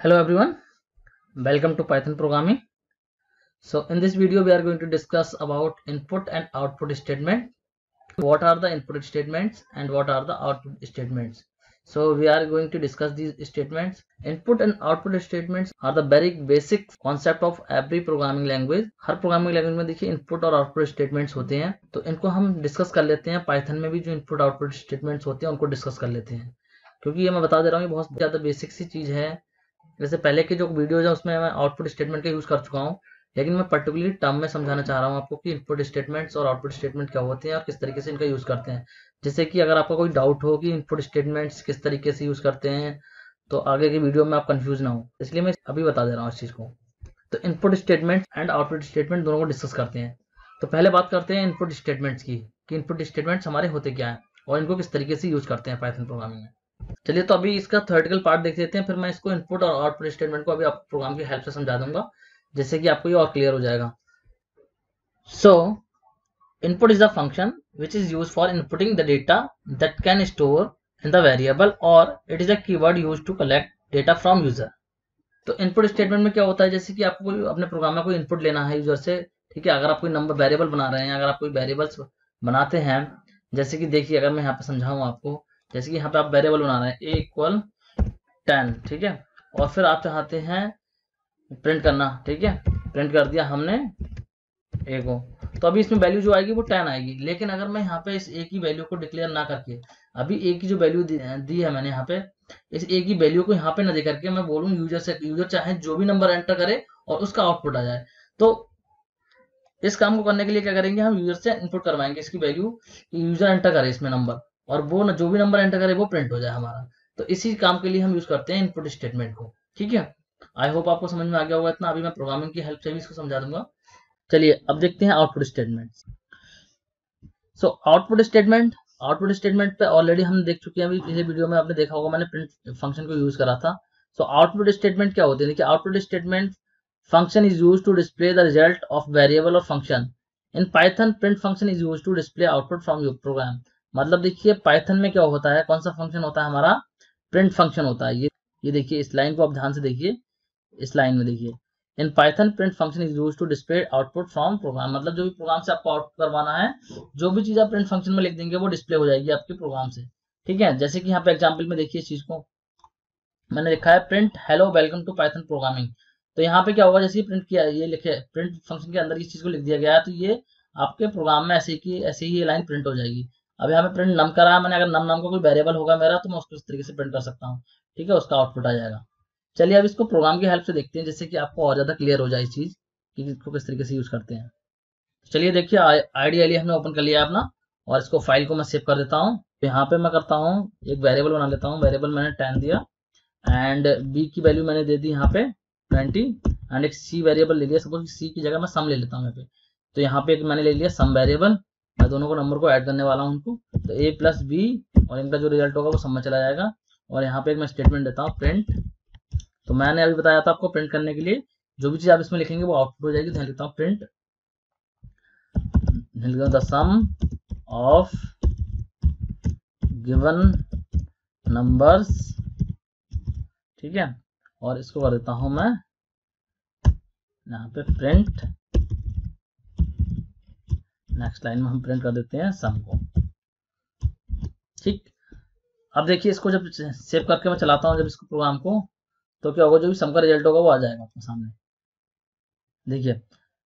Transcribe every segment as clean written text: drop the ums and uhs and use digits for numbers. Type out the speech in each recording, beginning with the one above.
Hello everyone, welcome to Python programming. So in this video we are going to discuss about input and output statement. What are the input statements and what are the output statements? So we are going to discuss these statements. Input and output statements are the very basic concept of every programming language. Her programming language में देखिए input और output statements होते हैं, तो इनको हम discuss कर लेते हैं. Python में भी जो input output statements होते हैं उनको discuस कर लेते हैं, क्योंकि ये मैं बता दे रहा हूँ ये बहुत ज़्यादा बेसिक सी चीज़ है. जैसे पहले के जो वीडियोज है उसमें मैं आउटपुट स्टेटमेंट का यूज कर चुका हूँ, लेकिन मैं पर्टिकुलरली टर्म में समझाना चाह रहा हूँ आपको कि इनपुट स्टेटमेंट्स और आउटपुट स्टेटमेंट क्या होते हैं और किस तरीके से इनका यूज करते हैं. जैसे कि अगर आपका कोई डाउट हो कि इनपुट स्टेटमेंट्स किस तरीके से यूज करते हैं तो आगे की वीडियो में आप कंफ्यूज ना हो, इसलिए मैं अभी बता दे रहा हूँ इस चीज को. तो input statement and output statement दोनों को डिस्कस करते हैं. तो पहले बात करते हैं इनपुट स्टेटमेंट्स की कि इनपुट स्टेटमेंट्स हमारे होते क्या है और इनको किस तरीके से यूज करते हैं पाइथन प्रोग्रामिंग में. चलिए तो अभी इसका थ्योरेटिकल पार्ट देख लेते हैं, फिर मैं इसको इनपुट और आउटपुट स्टेटमेंट को अभी आप प्रोग्राम की हेल्प से समझा दूंगा, जैसे कि आपको ये और क्लियर हो जाएगा. So input is a function which is use for inputting the data that can store in the variable और it is a keyword use to collect data from user. तो इनपुट स्टेटमेंट में क्या होता है, जैसे कि आपको अपने प्रोग्राम में कोई इनपुट लेना है यूजर से, ठीक है. अगर आप कोई नंबर वेरिएबल बना रहे हैं, अगर आप कोई वेरिएबल्स बनाते हैं, जैसे कि देखिए अगर मैं यहाँ पे समझाऊं आपको, जैसे कि यहाँ पे आप वेरिएबल बना रहे हैं a इक्वल 10, ठीक है, और फिर आप चाहते हैं प्रिंट करना, ठीक है. प्रिंट कर दिया हमने a को, तो अभी इसमें वैल्यू जो आएगी वो 10 आएगी. लेकिन अगर मैं यहाँ पे इस a की वैल्यू को डिक्लेयर ना करके अभी a की जो वैल्यू दी है मैंने यहाँ पे, इस a की वैल्यू को यहाँ पे ना दे करके मैं बोलूँ यूजर से, यूजर चाहे जो भी नंबर एंटर करे और उसका आउटपुट आ जाए, तो इस काम को करने के लिए क्या करेंगे, हम यूजर से इनपुट करवाएंगे इसकी वैल्यू, यूजर एंटर करे इसमें नंबर और वो जो भी नंबर एंटर करे वो प्रिंट हो जाए हमारा. तो इसी काम के लिए हम यूज करते हैं इनपुट स्टेटमेंट को, ठीक है. आई होप आपको समझ में आ गया होगा इतना. अभी मैं प्रोग्रामिंग की हेल्प से भी इसको समझा दूंगा. चलिए अब देखते हैं output statement. So output statement पे ऑलरेडी हम देख चुके हैं, अभी पिछले वीडियो में आपने देखा होगा मैंने प्रिंट फंक्शन को यूज करा था. सो आउटपुट स्टेटमेंट क्या होते हैं, देखिए output statement function is used to display the result of variable or function. In Python, print function is used to display output from your program. मतलब देखिए Python में क्या होता है, कौन सा फंक्शन होता है हमारा, प्रिंट फंक्शन होता है. ये देखिए इस लाइन को आप ध्यान से देखिए, इस लाइन में देखिए, in Python print function is used to display output from program. मतलब जो भी प्रोग्राम से आपको आउटपुट करवाना है, जो भी चीज आप प्रिंट फंक्शन में लिख देंगे वो डिस्प्ले हो जाएगी आपके प्रोग्राम से, ठीक है. जैसे कि यहाँ पे एग्जाम्पल में देखिए इस चीज को मैंने लिखा है print hello welcome to Python programming. तो यहाँ पे क्या होगा, जैसे प्रिंट किया, ये लिखे प्रिंट फंक्शन के अंदर इस चीज को लिख दिया गया है, तो ये आपके प्रोग्राम में ऐसे ही ये लाइन प्रिंट हो जाएगी. अब यहाँ पे प्रिंट नम करा है मैंने, अगर नम नाम का कोई वेरिएबल होगा मेरा तो मैं उसको इस तरीके से प्रिंट कर सकता हूँ, ठीक है, उसका आउटपुट आ जाएगा. चलिए अब इसको प्रोग्राम की हेल्प से देखते हैं, जैसे कि आपको और ज्यादा क्लियर हो जाए इस चीज कि इसको किस तरीके से यूज करते हैं. चलिए देखिए आइडियली हमने ओपन कर लिया अपना और इसको फाइल को मैं सेव कर देता हूँ. तो यहाँ पे मैं करता हूँ एक वेरिएबल बना लेता हूँ, वेरिएबल मैंने 10 दिया एंड b की वैल्यू मैंने दे दी यहाँ पे 20 एंड एक c वेरिएबल ले लिया. सपोज c की जगह मैं सम ले लेता हूँ यहाँ पे, तो यहाँ पे एक मैंने ले लिया सम वेरिएबल. मैं दोनों को नंबर को ऐड करने वाला हूँ उनको, तो a प्लस बी और इनका जो रिजल्ट होगा वो सम में चला जाएगा. और यहाँ पे एक मैं स्टेटमेंट देता हूँ प्रिंट. तो मैंने अभी बताया था आपको प्रिंट करने के लिए जो भी चीज आप इसमें लिखेंगे वो आउटपुट हो जाएगी. तो लिखता हूँ print the sum of given numbers, ठीक है. और इसको कर देता हूं मैं यहाँ पे प्रिंट, नेक्स्ट लाइन में हम प्रिंट कर देते हैं सम को, ठीक. अब देखिए इसको जब सेव करके मैं चलाता हूं जब इसको प्रोग्राम को, तो क्या होगा, जो भी सम का रिजल्ट होगा वो आ जाएगा आपके सामने. देखिए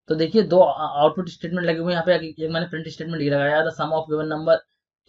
तो देखिए दो आउटपुट स्टेटमेंट लगे हुए यहाँ पे. एक मैंने प्रिंट स्टेटमेंट ये लगाया था सम ऑफ गिवन नंबर,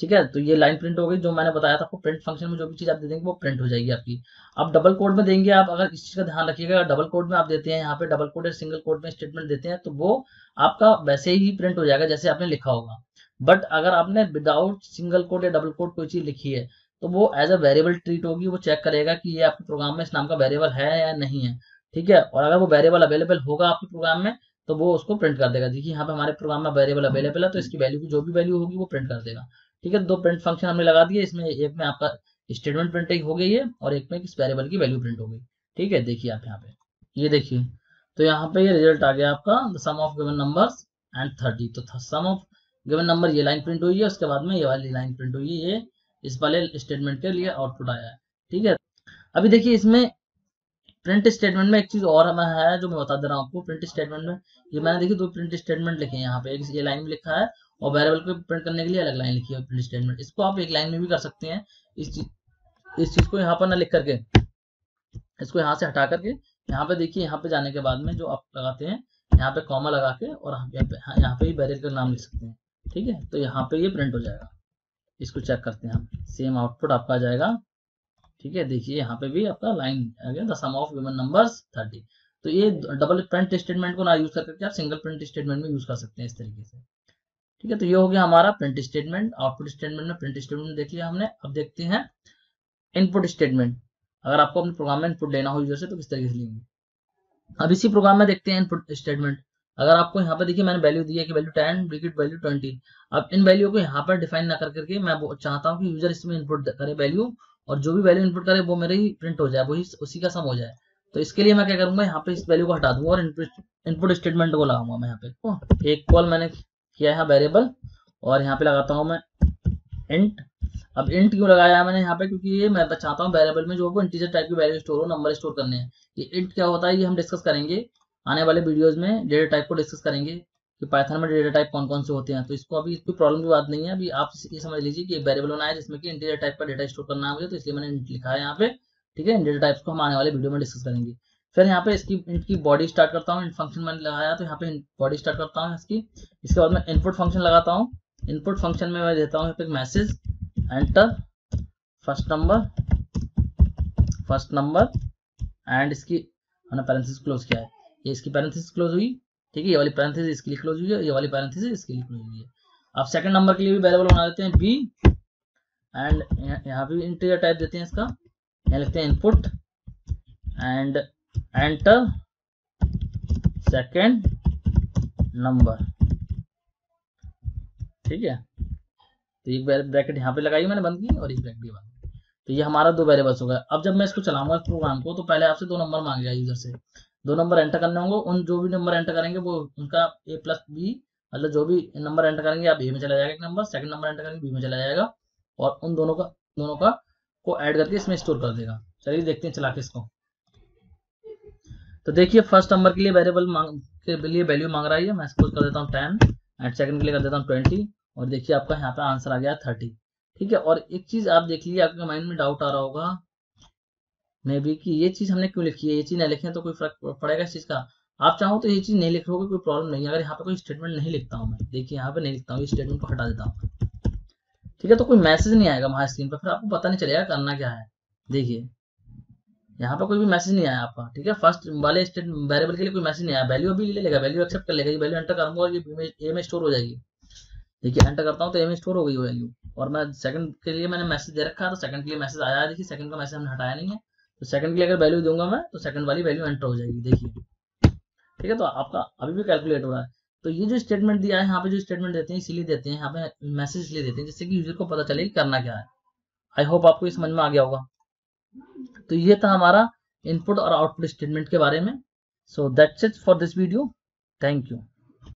ठीक है. तो ये लाइन प्रिंट हो गई, जो मैंने बताया था आपको प्रिंट फंक्शन में जो भी चीज आप दे देंगे वो प्रिंट हो जाएगी आपकी. अब डबल कोड में देंगे आप, अगर इस चीज का ध्यान रखिएगा, डबल कोड में आप देते हैं यहाँ पे डबल कोड या सिंगल कोड में स्टेटमेंट देते हैं तो वो आपका वैसे ही प्रिंट हो जाएगा जैसे आपने लिखा होगा. बट अगर आपने विदाउट सिंगल कोड या डबल कोड कोई चीज लिखी है तो वो एज अ वेरिएबल ट्रीट होगी. वो चेक करेगा कि ये आपके प्रोग्राम में इस नाम का वेरिएबल है या नहीं है, ठीक है. और अगर वो वेरिएबल अवेलेबल होगा आपके प्रोग्राम में तो वो उसको प्रिंट कर देगा. देखिए यहाँ पे हमारे प्रोग्राम में वेरिएबल अवेलेबल है तो इसकी वैल्यू की जो भी वैल्यू होगी वो प्रिंट कर देगा, ठीक है. दो प्रिंट फंक्शन हमने लगा दिए, इसमें एक में आपका स्टेटमेंट प्रिंट हो गई है और एक में किस वेरिएबल की वैल्यू प्रिंट हो गई, ठीक है. देखिए आप यहाँ पे ये देखिए, तो यहाँ पे ये रिजल्ट आ गया आपका सम ऑफ गिवन नंबर्स एंड 30. तो सम ऑफ गिवन नंबर ये लाइन प्रिंट हुई है, उसके बाद में ये वाली लाइन प्रिंट हुई है, ये इस वाले स्टेटमेंट के लिए आउटपुट आया है, ठीक है. अभी देखिए इसमें प्रिंट स्टेटमेंट में एक चीज और हमें है जो मैं बता दे रहा हूँ आपको। प्रिंट स्टेटमेंट में ये मैंने देखी 2 प्रिंट स्टेटमेंट लिखे हैं यहाँ पे, एक ये लाइन में लिखा है और वेरिएबल को प्रिंट करने के लिए अलग लाइन लिखी है प्रिंट स्टेटमेंट। इसको आप एक लाइन में भी कर सकते हैं। इस चीज को यहाँ पर ना लिख करके इसको यहाँ से हटा करके यहाँ पे देखिए, यहाँ पे जाने के बाद में जो आप लगाते हैं यहाँ पे कॉमा लगा के और यहाँ पे ही वेरिएबल का नाम लिख सकते हैं। ठीक है, तो यहाँ पे ये प्रिंट हो जाएगा। इसको चेक करते हैं हम, सेम आउटपुट आपका आ जाएगा। ठीक है, देखिए यहाँ पे भी आपका लाइन आ गया, the sum of given numbers 30। तो ये डबल प्रिंट स्टेटमेंट को ना यूज करके आप सिंगल प्रिंट स्टेटमेंट में यूज कर सकते हैं इस तरीके से। ठीक है, तो ये हो गया हमारा प्रिंट स्टेटमेंट। आउटपुट स्टेटमेंट में प्रिंट स्टेटमेंट देख लिया हमने। अब देखते हैं इनपुट स्टेटमेंट। अगर आपको अपने प्रोग्राम में इनपुट लेना हो यूजर से तो किस तरीके से लेंगे। अब इसी प्रोग्राम में देखते हैं इनपुट स्टेटमेंट। अगर आपको यहाँ पे देखिए मैंने वैल्यू दी है कि वैल्यू 10 ब्रैकेट वैल्यू 20। अब इन वैल्यू को यहाँ पर डिफाइन ना कर करके मैं चाहता हूँ कि यूजर इसमें इनपुट करे वैल्यू, और जो भी वैल्यू इनपुट करे वो मेरे ही प्रिंट हो जाए, वही उसी का सम हो जाए। तो इसके लिए मैं क्या करूंगा, यहाँ पे इस वैल्यू को हटा दूंगा और इनपुट स्टेटमेंट को लगाऊंगा मैं यहाँ पे। एक कॉल मैंने किया है वेरिएबल और यहाँ पे लगाता हूँ मैं इंट। अब इंट क्यों लगाया है मैंने यहाँ पे, क्योंकि ये मैं चाहता हूँ वेरिएबल में जो वो इंटीजर टाइप की वैल्यू स्टोर हो, नंबर स्टोर करने हैं। ये इंट क्या होता है ये हम डिस्कस करेंगे आने वाले वीडियोस में। डेटा टाइप को डिस्कस करेंगे कि पाइथन में डेटा टाइप कौन कौन से होते हैं। तो इसको अभी कोई प्रॉब्लम की बात नहीं है। अभी आप ये समझ लीजिए कि एक वेरिएबल बनाया है जिसमें कि इंटीजर टाइप का डेटा स्टोर करना है मुझे, तो इसलिए मैंने इंट लिखा है यहाँ पे। ठीक है, डेटा टाइप्स को हम आने वाले वीडियो में डिस्कस करेंगे। फिर यहाँ पे इसकी इंट की बॉडी स्टार्ट करता हूँ। इंट फंक्शन मैंने लगाया तो यहाँ पे बॉडी स्टार्ट करता हूँ इसकी। इसके बाद मैं इनपुट फंक्शन लगाता हूँ। इनपुट फंक्शन में मैं देता हूँ यहाँ पे message enter first number and इसकी मैंने पैरेंथेसिस क्लोज किया है। ये इसकी पैरेंथेसिस क्लोज हुई। ठीक है, ये वाली पैरेंथेसिस इसके लिए क्लोज हुई है, ये वाली पैरेंथेसिस इसके लिए क्लोज हुई है। अब सेकंड नंबर के लिए भी वेरिएबल बना देते हैं बी, एंड यहाँ भी इंटीजर टाइप देते हैं इसका। यहाँ लिखते हैं input and enter second number. ठीक है, तो एक ब्रैकेट यहाँ पे लगाई मैंने बंद की और एक ब्रैकेट बंद की। तो ये हमारा 2 वेरिएबल्स हो गए। अब जब मैं इसको चलाऊंगा प्रोग्राम को तो पहले आपसे 2 नंबर मांगेगा यूजर से। 2 नंबर एंटर करने होंगे। उन जो भी नंबर एंटर करेंगे वो उनका a प्लस बी, मतलब जो भी नंबर एंटर करेंगे आप ए में चला जाएगा एक नंबर, सेकंड नंबर एंटर करेंगे बी में चला जाएगा, और उन दोनों का को ऐड करके इसमें स्टोर कर देगा। चलिए देखते हैं चला के इसको। तो देखिए फर्स्ट नंबर के लिए वैल्यू मांग रहा है, मैं सपोज कर देता हूँ 10 एंड सेकंड के लिए कर देता हूँ 20, और देखिए आपका यहाँ पे आंसर आ गया 30। ठीक है, और एक चीज आप देख लीजिए, आपके माइंड में डाउट आ रहा होगा मे बी कि ये चीज हमने क्यों लिखी है, ये चीज नहीं लिखें तो कोई फर्क पड़ेगा इस चीज का। आप चाहो तो ये चीज नहीं लिखोगे, कोई प्रॉब्लम नहीं है। अगर यहाँ पे कोई स्टेटमेंट नहीं लिखता हूँ मैं, देखिए यहाँ पे नहीं लिखता हूँ, इस स्टेटमेंट को हटा देता हूँ। ठीक है, तो कोई मैसेज नहीं आएगा वहां स्क्रीन पर, फिर आपको पता नहीं चलेगा करना क्या है। देखिए यहाँ पे कोई भी मैसेज नहीं आया आपका। ठीक है, फर्स्ट वाले वेरिएबल के लिए कोई मैसेज नहीं आया। वैल्यू अभी ले लेगा, वैल्यू एक्सेप्ट कर लेगा। ये वैल्यू एंटर करूंगा और ये ए में स्टोर हो जाएगी। देखिए एंटर करता हूँ तो ए में स्टोर हो गई वैल्यू। और मैं सेकंड के लिए मैंने मैसेज दे रखा है तो सेकंड के लिए मैसेज आया है। देखिए सेकंड का मैसेज हमने हटाया नहीं है, तो सेकंड के लिए अगर वैल्यू दूंगा मैं तो सेकंड वाली वैल्यू एंटर हो जाएगी। देखिए ठीक है, तो आपका अभी भी कैलकुलेट हो रहा है। तो ये जो स्टेटमेंट दिया है यहाँ पे, जो स्टेटमेंट देते हैं इसीलिए देते हैं यहाँ पे, मैसेज इसलिए देते हैं जिससे कि यूजर को पता चले कि करना क्या है। आई होप आपको समझ में आ गया होगा। तो ये था हमारा इनपुट और आउटपुट स्टेटमेंट के बारे में। So that's it for this video. Thank you.